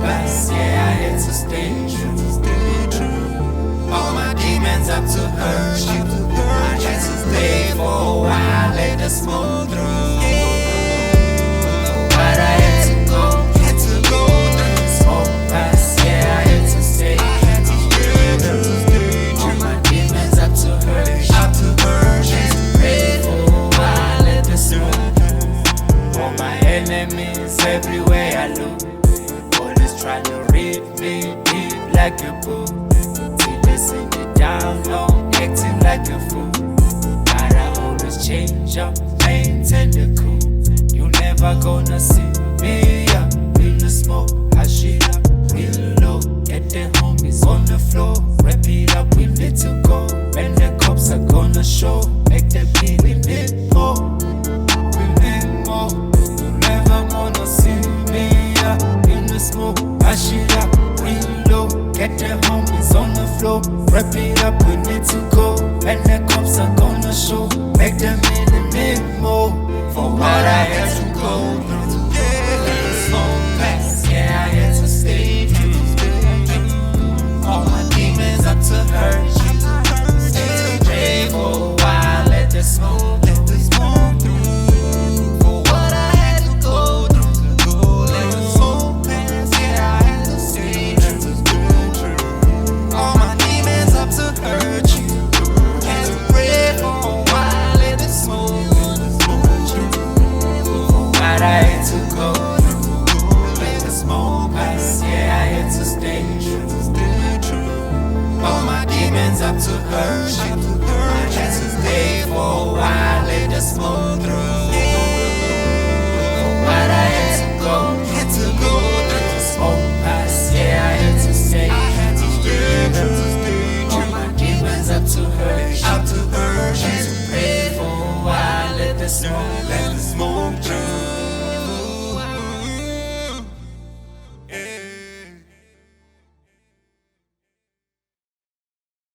past, yeah, I had to stay true. All my demons up to hurt you. I had to stay for a while, let the smoke through. But I had to go through the smoke past, yeah, I had to stay true. All my demons up to hurt you. Had to pray for a while, let the smoke through. All my enemies everywhere I look, always trying to read me deep like a book. Sing it down low, acting like a fool. But I always change up, maintain the cool. You never gonna see me up in the smoke. I shit up real low, get the homies on the floor. Wrap it up, we need to go. When the cops are gonna show, make the beat, we need more. We need more. You never gonna see me up in the smoke. I shit up real low, get the homies on the floor. Wrap it up, we need to go. And the cops are gonna show, make them need more. For what I had to go through, the smoke past, yeah, I had to stay true. All my demons up to hurt you. Stay to pray for a while, let the smoke through. For what I had to go through, let the smoke pass, yeah, I had to stay true. All my demons up to hurt you. Had to pray for a while, let the smoke through. But I had to go through, let the smoke pass, yeah, I had to stay true. All my demons up to hurt you. I had to stay for a while, let the smoke through.